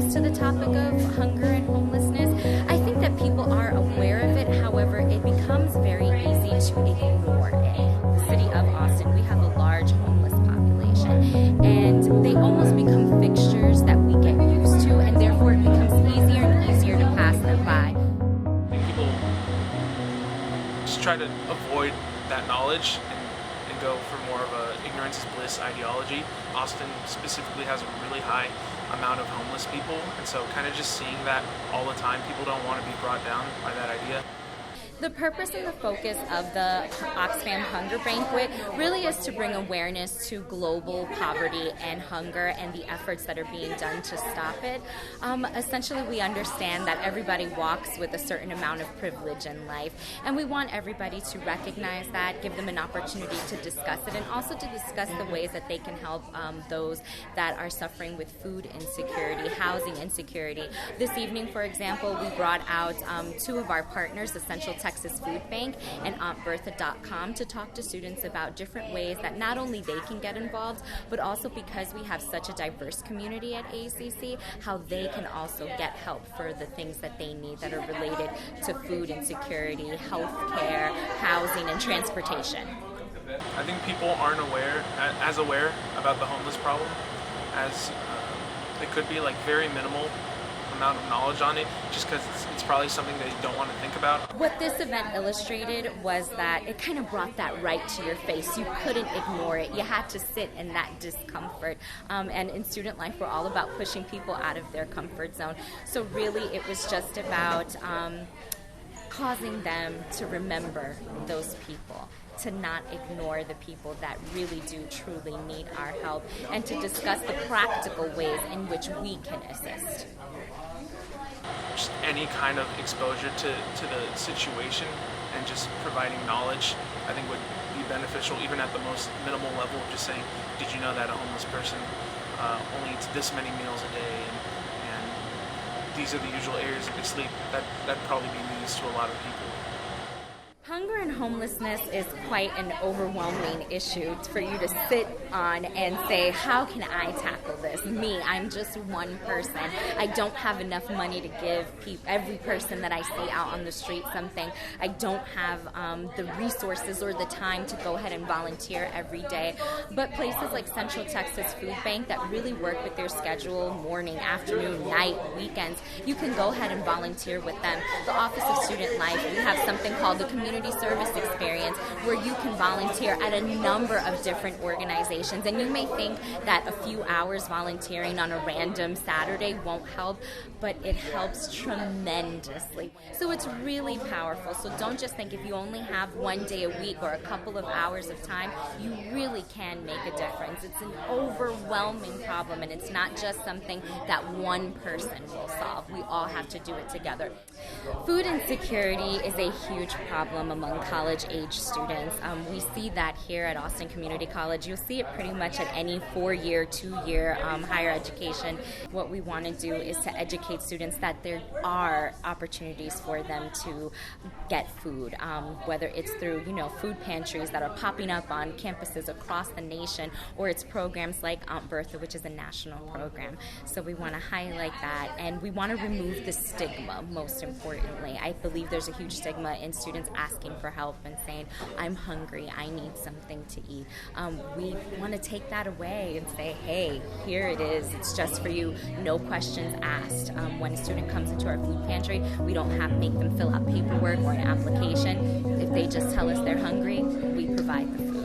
comes to the topic of hunger and homelessness. I think that people are aware of it. However, it becomes very easy to ignore it. The city of Austin, we have a large homeless population, and they almost become fixtures that we get used to, and therefore it becomes easier and easier to pass them by. People just try to avoid that knowledge and go for more of a ignorance is bliss ideology. Austin specifically has a really high amount of homeless people, and so kind of just seeing that all the time, people don't want to be brought down by that idea. The purpose and the focus of the OXFAM Hunger Banquet really is to bring awareness to global poverty and hunger and the efforts that are being done to stop it. Essentially, we understand that everybody walks with a certain amount of privilege in life, and we want everybody to recognize that, give them an opportunity to discuss it, and also to discuss the ways that they can help those that are suffering with food insecurity, housing insecurity. This evening, for example, we brought out two of our partners, Essential Texas Food Bank and AuntBertha.com, to talk to students about different ways that not only they can get involved, but also because we have such a diverse community at ACC, how they can also get help for the things that they need that are related to food insecurity, health care, housing, and transportation. I think people aren't as aware about the homeless problem as they could be, like very minimal amount of knowledge on it, just because it's probably something they don't want to think about. What this event illustrated was that it kind of brought that right to your face. You couldn't ignore it. You had to sit in that discomfort. And in student life, we're all about pushing people out of their comfort zone. So really, it was just about causing them to remember those people, to not ignore the people that really do truly need our help, and to discuss the practical ways in which we can assist. Just any kind of exposure to the situation and just providing knowledge, I think would be beneficial, even at the most minimal level of just saying, did you know that a homeless person only eats this many meals a day, and these are the usual areas that they sleep? That'd probably be news to a lot of people. Hunger and homelessness is quite an overwhelming issue for you to sit on and say, how can I tackle this? Me, I'm just one person. I don't have enough money to give every person that I see out on the street something. I don't have the resources or the time to go ahead and volunteer every day. But places like Central Texas Food Bank that really work with their schedule, morning, afternoon, night, weekends, you can go ahead and volunteer with them. The Office of Student Life, we have something called the Community Service Experience, where you can volunteer at a number of different organizations. And you may think that a few hours volunteering on a random Saturday won't help, but it helps tremendously. So it's really powerful. So don't just think if you only have one day a week or a couple of hours of time, you really can make a difference. It's an overwhelming problem, and it's not just something that one person will solve. We all have to do it together. Food insecurity is a huge problem among college-age students. We see that here at Austin Community College. You'll see it pretty much at any 4-year, 2-year higher education. What we want to do is to educate students that there are opportunities for them to get food, whether it's through, food pantries that are popping up on campuses across the nation, or it's programs like Aunt Bertha, which is a national program. So we want to highlight that, and we want to remove the stigma, most importantly. I believe there's a huge stigma in students asking for help and saying, I'm hungry, I need something to eat. We want to take that away and say, hey, here it is, it's just for you, no questions asked. When a student comes into our food pantry, we don't make them fill out paperwork or an application. If they just tell us they're hungry, we provide the food.